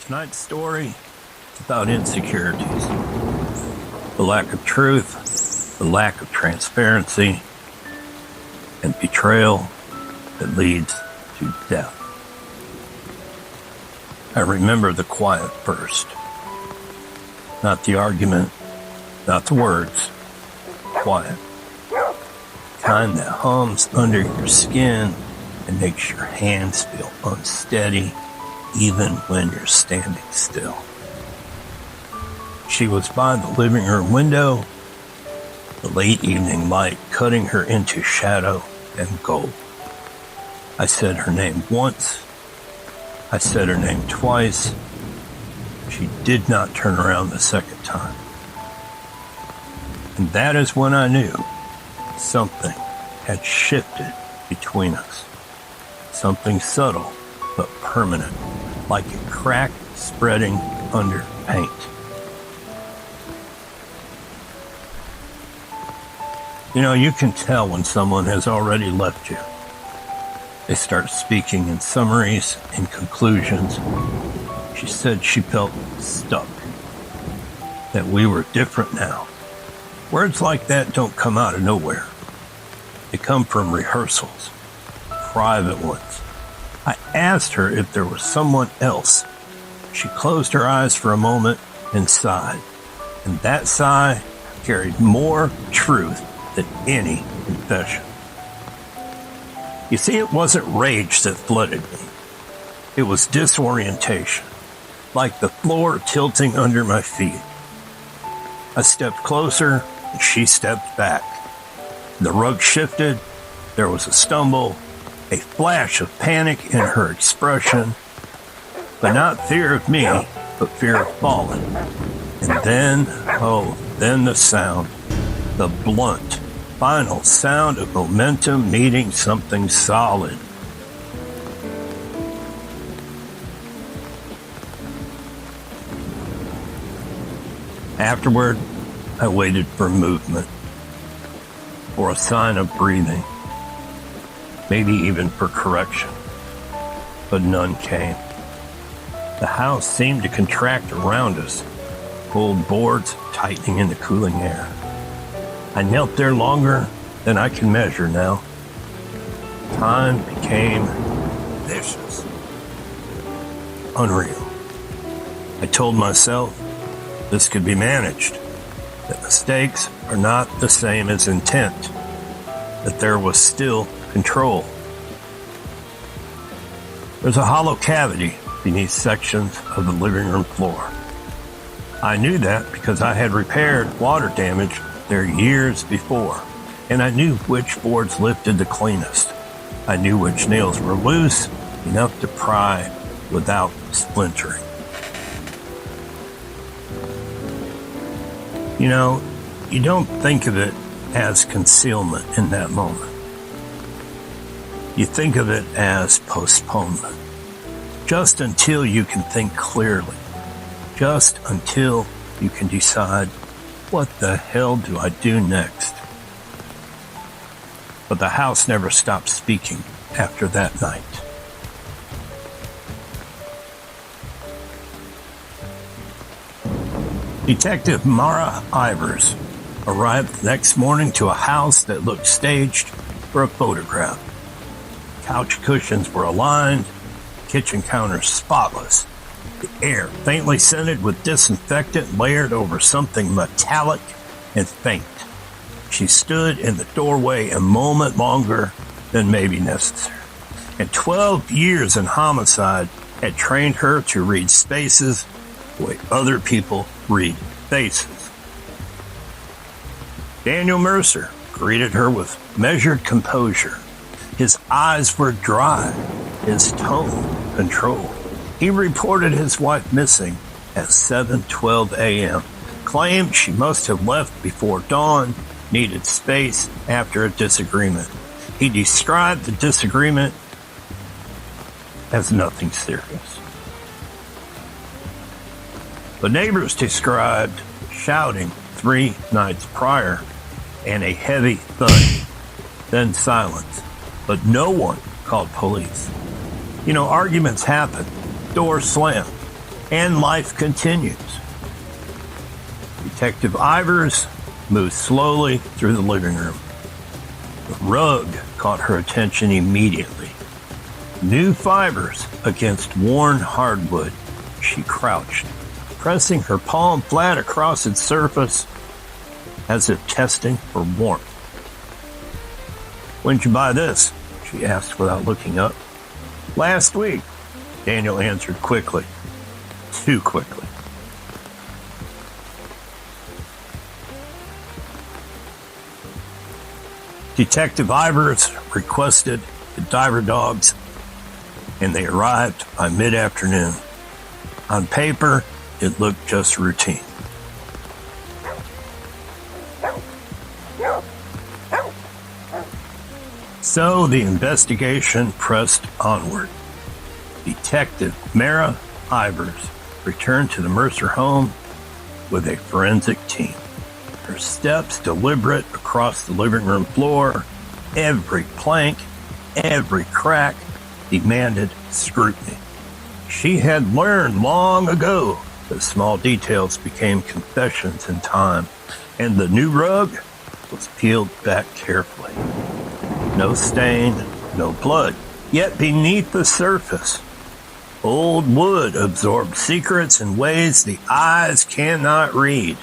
Tonight's story is about insecurities, the lack of truth, the lack of transparency, and betrayal that leads to death. I remember the quiet first, not the argument, not the words, quiet. Kind that hums under your skin and makes your hands feel unsteady even when you're standing still. She was by the living room window, the late evening light cutting her into shadow and gold. I said her name once. I said her name twice. She did not turn around the second time. And that is when I knew something had shifted between us. Something subtle but permanent, like a crack spreading under paint. You know, you can tell when someone has already left you. They start speaking in summaries and conclusions. She said she felt stuck, that we were different now. Words like that don't come out of nowhere. They come from rehearsals, private ones. I asked her if there was someone else. She closed her eyes for a moment and sighed. And that sigh carried more truth than any confession. You see, it wasn't rage that flooded me. It was disorientation, like the floor tilting under my feet. I stepped closer, and she stepped back. The rug shifted. There was a stumble, a flash of panic in her expression, but not fear of me, but fear of falling. And then, then the sound, the blunt, final sound of momentum meeting something solid. Afterward, I waited for movement, for a sign of breathing, maybe even for correction, but none came. The house seemed to contract around us, old boards tightening in the cooling air. I knelt there longer than I can measure now. Time became vicious, unreal. I told myself this could be managed, that mistakes are not the same as intent, that there was still control. There's a hollow cavity beneath sections of the living room floor. I knew that because I had repaired water damage there years before, and I knew which boards lifted the cleanest. I knew which nails were loose enough to pry without splintering. You know, you don't think of it as concealment in that moment. You think of it as postponement. Just until you can think clearly. Just until you can decide, what the hell do I do next? But the house never stopped speaking after that night. Detective Mara Ivers arrived the next morning to a house that looked staged for a photograph. Couch cushions were aligned, kitchen counters spotless, the air faintly scented with disinfectant layered over something metallic and faint. She stood in the doorway a moment longer than may be necessary, and 12 years in homicide had trained her to read spaces the way other people read faces. Daniel Mercer greeted her with measured composure. His eyes were dry, his tone controlled. He reported his wife missing at 7:12 a.m., claimed she must have left before dawn, needed space after a disagreement. He described the disagreement as nothing serious. The neighbors described shouting 3 nights prior and a heavy thud, then silence, but no one called police. You know, arguments happen, doors slam, and life continues. Detective Ivers moved slowly through the living room. The rug caught her attention immediately. New fibers against worn hardwood. She crouched, pressing her palm flat across its surface as if testing for warmth. "When'd you buy this?" she asked without looking up. "Last week," Daniel answered quickly. Too quickly. Detective Ivers requested the diver dogs, and they arrived by mid-afternoon. On paper, it looked just routine. So the investigation pressed onward. Detective Mara Ivers returned to the Mercer home with a forensic team. Her steps deliberate across the living room floor. Every plank, every crack demanded scrutiny. She had learned long ago that small details became confessions in time, and the new rug was peeled back carefully. No stain, no blood. Yet beneath the surface, old wood absorbed secrets in ways the eyes cannot read.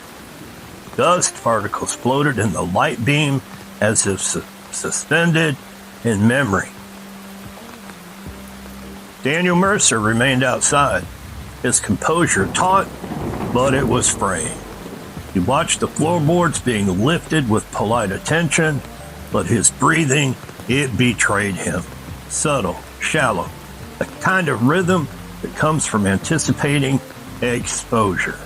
Dust particles floated in the light beam as if suspended in memory. Daniel Mercer remained outside, his composure taut, but it was fraying. He watched the floorboards being lifted with polite attention, but his breathing, it betrayed him. Subtle, shallow, the kind of rhythm that comes from anticipating exposure.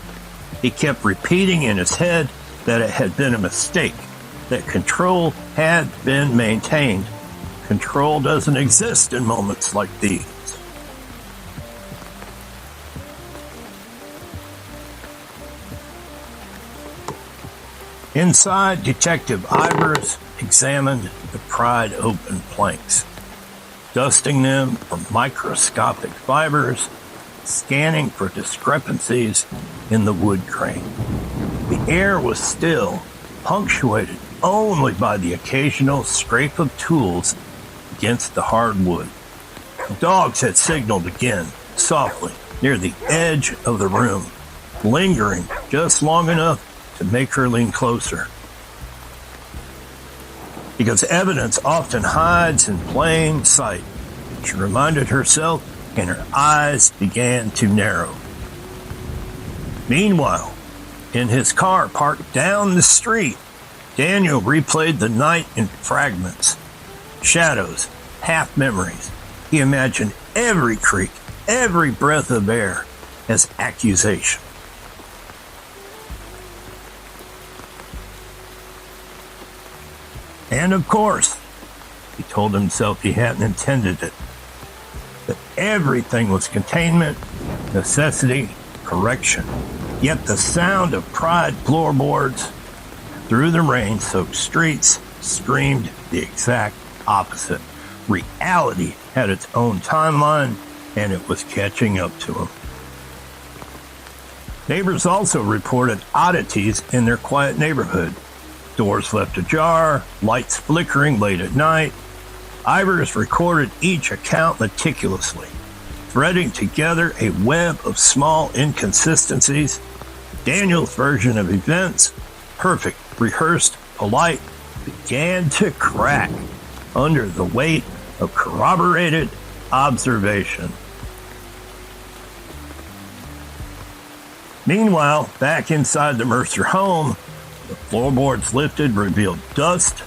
He kept repeating in his head that it had been a mistake, that control had been maintained. Control doesn't exist in moments like these. Inside, Detective Ivers examined the pried open planks, dusting them for microscopic fibers, scanning for discrepancies in the wood grain. The air was still, punctuated only by the occasional scrape of tools against the hard wood. The dogs had signaled again, softly, near the edge of the room, lingering just long enough to make her lean closer. Because evidence often hides in plain sight, she reminded herself, and her eyes began to narrow. Meanwhile, in his car parked down the street, Daniel replayed the night in fragments, shadows, half memories. He imagined every creak, every breath of air as accusation. And of course, he told himself he hadn't intended it. That everything was containment, necessity, correction. Yet the sound of pried floorboards through the rain-soaked streets screamed the exact opposite. Reality had its own timeline, and it was catching up to him. Neighbors also reported oddities in their quiet neighborhood. Doors left ajar, lights flickering late at night. Ivers recorded each account meticulously, threading together a web of small inconsistencies. Daniel's version of events, perfect, rehearsed, polite, began to crack under the weight of corroborated observation. Meanwhile, back inside the Mercer home, the floorboards lifted revealed dust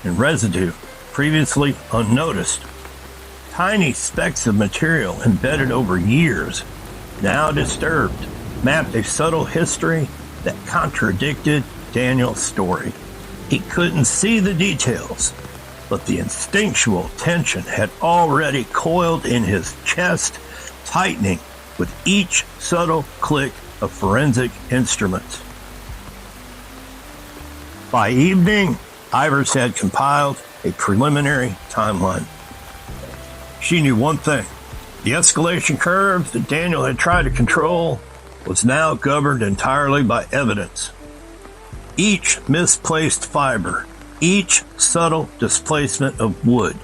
and residue previously unnoticed. Tiny specks of material embedded over years, now disturbed, mapped a subtle history that contradicted Daniel's story. He couldn't see the details, but the instinctual tension had already coiled in his chest, tightening with each subtle click of forensic instruments. By evening, Ivers had compiled a preliminary timeline. She knew one thing. The escalation curve that Daniel had tried to control was now governed entirely by evidence. Each misplaced fiber, each subtle displacement of wood,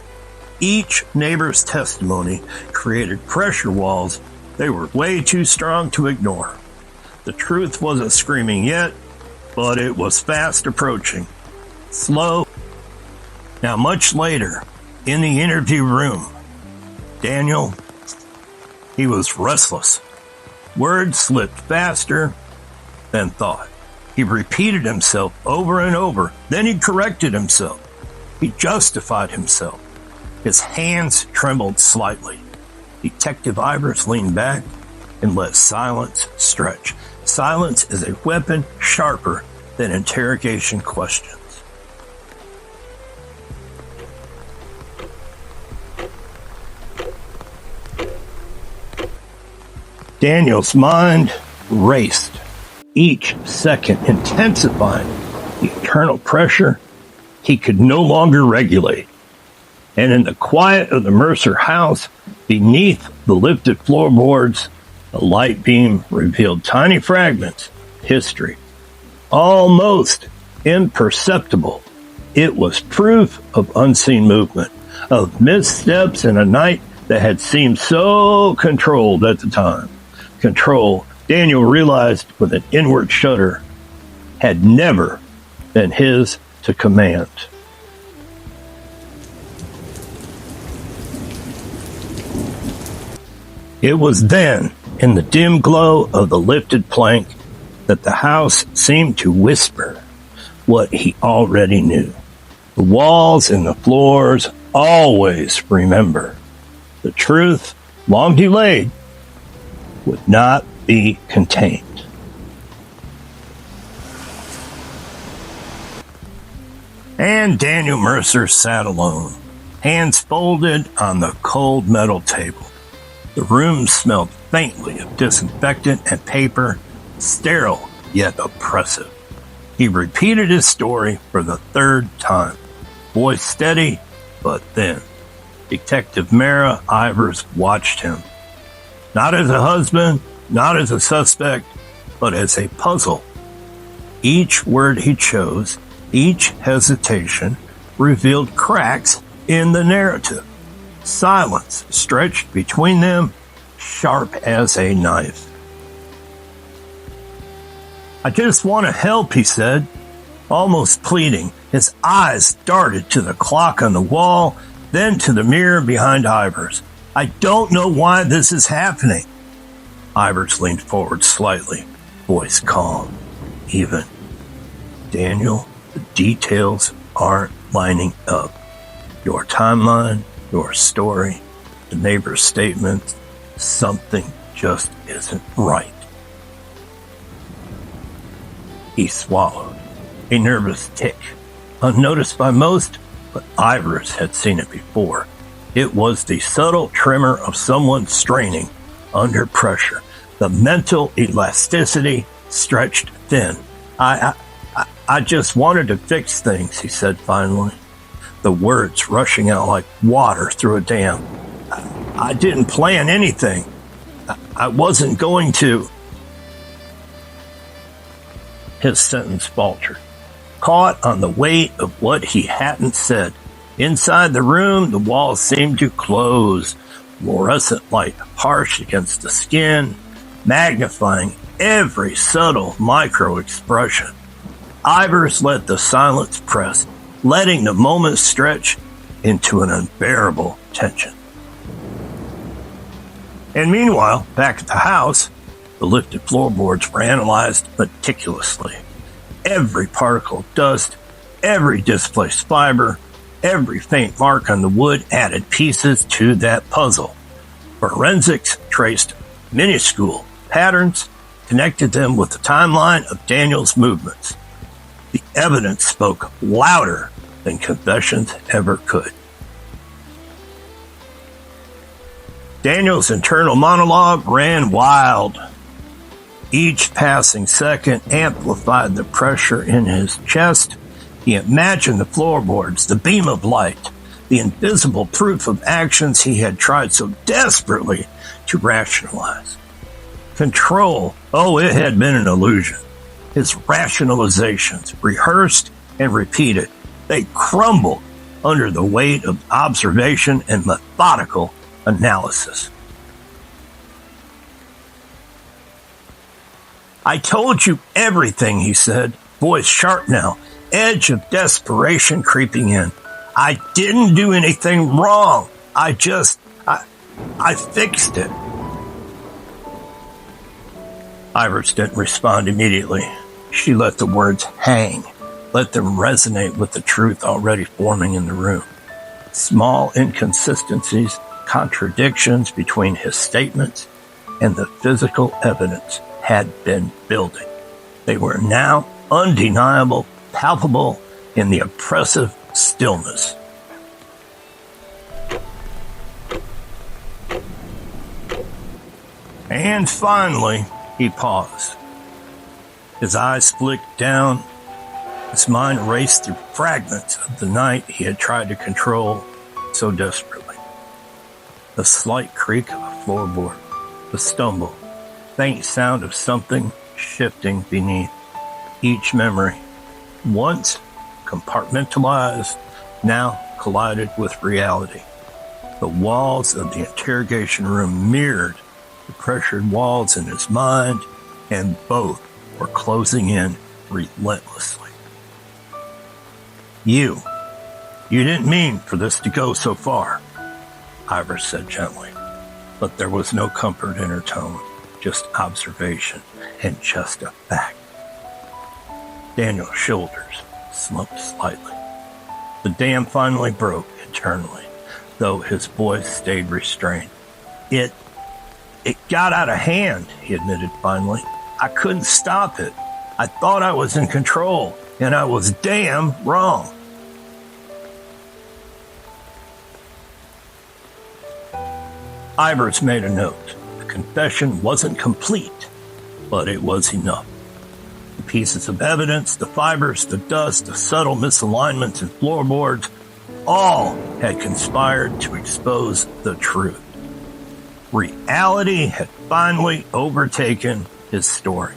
each neighbor's testimony created pressure walls they were way too strong to ignore. The truth wasn't screaming yet, but it was fast approaching. Slow. Now, much later, in the interview room, Daniel, he was restless. Words slipped faster than thought. He repeated himself over and over. Then he corrected himself. He justified himself. His hands trembled slightly. Detective Ivers leaned back and let silence stretch. Silence is a weapon sharper than interrogation questions. Daniel's mind raced, each second intensifying the internal pressure he could no longer regulate. And in the quiet of the Mercer house, beneath the lifted floorboards, a light beam revealed tiny fragments of history, almost imperceptible. It was proof of unseen movement, of missteps in a night that had seemed so controlled at the time. Control, Daniel realized with an inward shudder, had never been his to command. It was then, in the dim glow of the lifted plank, that the house seemed to whisper what he already knew. The walls and the floors always remember. The truth, long delayed, would not be contained. And Daniel Mercer sat alone, hands folded on the cold metal table. The room smelled faintly of disinfectant and paper, sterile yet oppressive. He repeated his story for the third time, voice steady but thin. Detective Mara Ivers watched him. Not as a husband, not as a suspect, but as a puzzle. Each word he chose, each hesitation, revealed cracks in the narrative. Silence stretched between them, sharp as a knife. I just want to help, he said, almost pleading. His eyes darted to the clock on the wall, then to the mirror behind Ivers. I don't know why this is happening. Ivers leaned forward slightly, voice calm, even. Daniel, the details aren't lining up. Your timeline, your story, the neighbor's statements, something just isn't right. He swallowed, a nervous tick, unnoticed by most, but Ivers had seen it before. It was the subtle tremor of someone straining under pressure. The mental elasticity stretched thin. I just wanted to fix things, he said finally, the words rushing out like water through a dam. I didn't plan anything. I wasn't going to. His sentence faltered, caught on the weight of what he hadn't said. Inside the room, the walls seemed to close, fluorescent light harsh against the skin, magnifying every subtle micro-expression. Ivers let the silence press, letting the moment stretch into an unbearable tension. And meanwhile, back at the house, the lifted floorboards were analyzed meticulously. Every particle of dust, every displaced fiber, every faint mark on the wood added pieces to that puzzle. Forensics traced minuscule patterns, connected them with the timeline of Daniel's movements. The evidence spoke louder than confessions ever could. Daniel's internal monologue ran wild. Each passing second amplified the pressure in his chest. He imagined the floorboards, the beam of light, the invisible proof of actions he had tried so desperately to rationalize. Control, oh, it had been an illusion. His rationalizations, rehearsed and repeated, they crumbled under the weight of observation and methodical analysis. "I told you everything," he said, voice sharp now, edge of desperation creeping in. "I didn't do anything wrong. I fixed it." Iris didn't respond immediately. She let the words hang, let them resonate with the truth already forming in the room. Small inconsistencies, contradictions between his statements and the physical evidence had been building. They were now undeniable, palpable in the oppressive stillness. And finally, he paused. His eyes flicked down. His mind raced through fragments of the night he had tried to control so desperately. The slight creak of a floorboard, the stumble, faint sound of something shifting beneath. Each memory, once compartmentalized, now collided with reality. The walls of the interrogation room mirrored the pressured walls in his mind, and both were closing in relentlessly. You didn't mean for this to go so far," Iris said gently, but there was no comfort in her tone, just observation and just a fact. Daniel's shoulders slumped slightly. The dam finally broke internally, though his voice stayed restrained. It got out of hand," he admitted finally. "I couldn't stop it. I thought I was in control, and I was damn wrong." Ivers made a note. The confession wasn't complete, but it was enough. The pieces of evidence, the fibers, the dust, the subtle misalignments in floorboards, all had conspired to expose the truth. Reality had finally overtaken his story.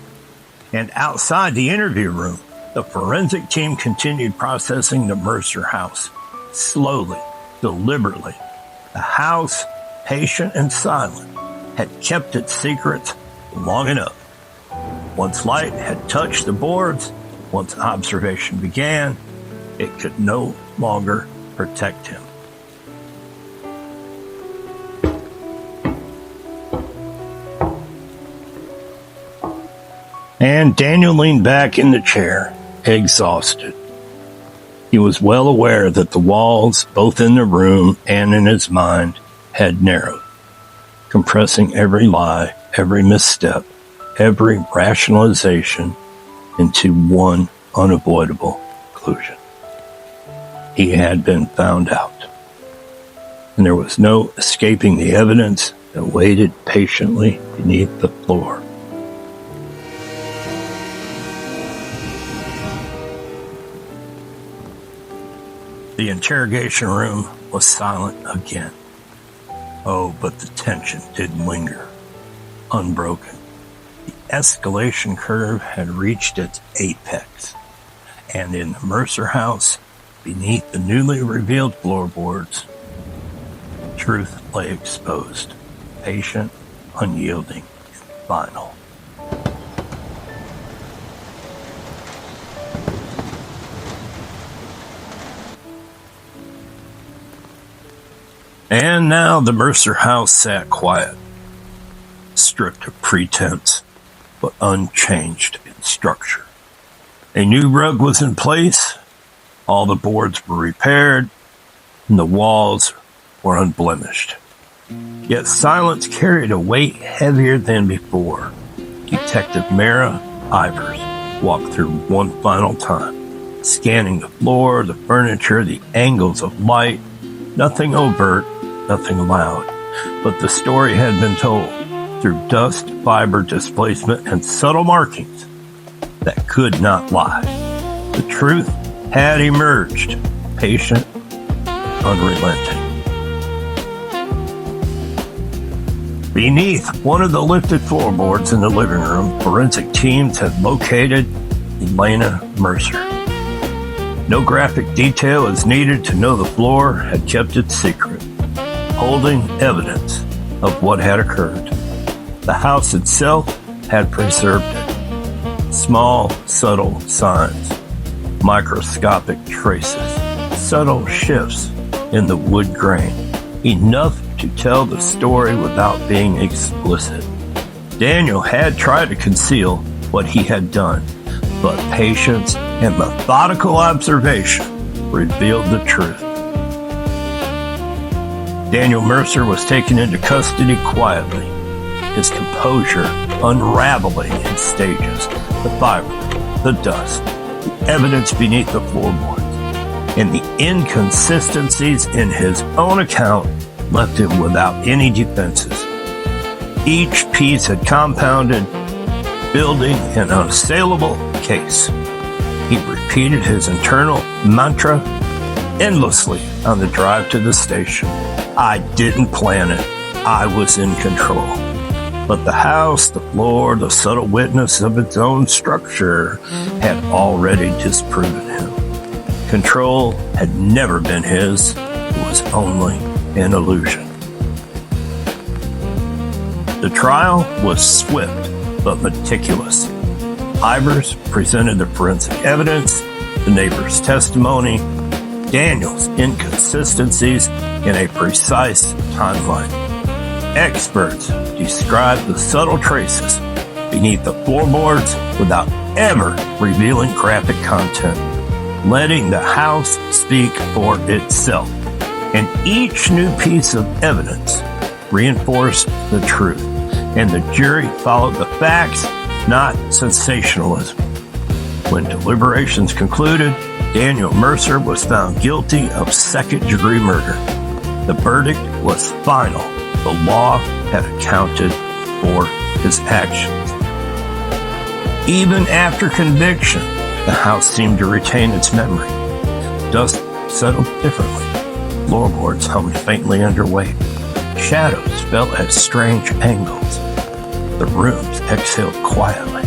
And outside the interview room, the forensic team continued processing the Mercer house. Slowly, deliberately. The house, patient and silent, had kept its secrets long enough. Once light had touched the boards, once observation began, it could no longer protect him. And Daniel leaned back in the chair, exhausted. He was well aware that the walls, both in the room and in his mind, had narrowed, compressing every lie, every misstep, every rationalization into one unavoidable conclusion. He had been found out, and there was no escaping the evidence that waited patiently beneath the floor. The interrogation room was silent again. Oh, but the tension did linger, unbroken. The escalation curve had reached its apex, and in the Mercer house, beneath the newly revealed floorboards, truth lay exposed, patient, unyielding, and final. And now the Mercer house sat quiet, stripped of pretense, but unchanged in structure. A new rug was in place, all the boards were repaired, and the walls were unblemished. Yet silence carried a weight heavier than before. Detective Mara Ivers walked through one final time, scanning the floor, the furniture, the angles of light. Nothing overt, nothing loud, but the story had been told through dust, fiber displacement, and subtle markings that could not lie. The truth had emerged, patient, unrelenting. Beneath one of the lifted floorboards in the living room, forensic teams had located Daniel Mercer. No graphic detail is needed to know the floor had kept its secret, holding evidence of what had occurred. The house itself had preserved it. Small, subtle signs, microscopic traces, subtle shifts in the wood grain, enough to tell the story without being explicit. Daniel had tried to conceal what he had done, but patience and methodical observation revealed the truth. Daniel Mercer was taken into custody quietly, his composure unraveling in stages, the fiber, the dust, the evidence beneath the floorboards, and the inconsistencies in his own account left him without any defenses. Each piece had compounded, building an unassailable case. He repeated his internal mantra endlessly on the drive to the station. I didn't plan it. I was in control. But the house, the floor, the subtle witness of its own structure had already disproven him. Control had never been his. It was only an illusion. The trial was swift but meticulous. Ivers presented the forensic evidence, the neighbor's testimony, Daniel's inconsistencies in a precise timeline. Experts described the subtle traces beneath the floorboards without ever revealing graphic content, letting the house speak for itself. And each new piece of evidence reinforced the truth, and the jury followed the facts, not sensationalism. When deliberations concluded, Daniel Mercer was found guilty of second-degree murder. The verdict was final. The law had accounted for his actions. Even after conviction, the house seemed to retain its memory. Dust settled differently. Floorboards hummed faintly underweight. Shadows fell at strange angles. The rooms exhaled quietly.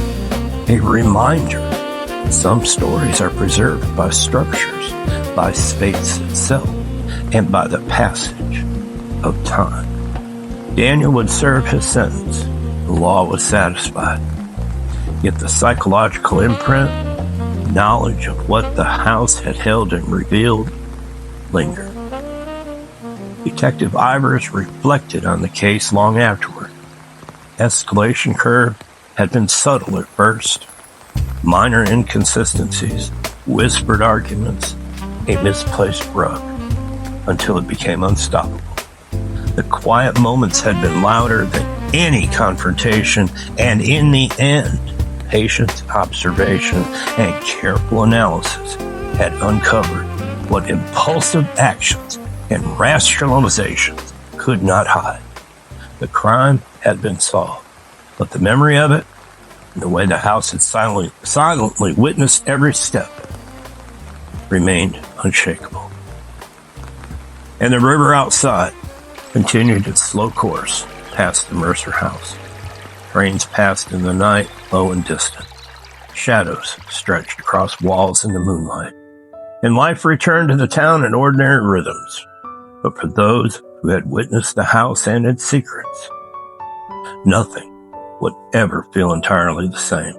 A reminder that some stories are preserved by structures, by space itself, and by the passage of time. Daniel would serve his sentence. The law was satisfied. Yet the psychological imprint, knowledge of what the house had held and revealed, lingered. Detective Ivers reflected on the case long afterward. Escalation curve had been subtle at first. Minor inconsistencies, whispered arguments, a misplaced rug, until it became unstoppable. The quiet moments had been louder than any confrontation, and in the end, patience, observation, and careful analysis had uncovered what impulsive actions and rationalizations could not hide. The crime had been solved, but the memory of it, and the way the house had silently witnessed every step, remained unshakable. And the river outside continued its slow course past the Mercer house. Trains passed in the night, low and distant. Shadows stretched across walls in the moonlight. And life returned to the town in ordinary rhythms. But for those who had witnessed the house and its secrets, nothing would ever feel entirely the same.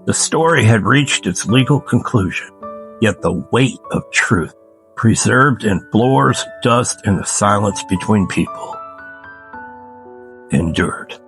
The story had reached its legal conclusion, yet the weight of truth, preserved in floors, dust, and the silence between people, endured.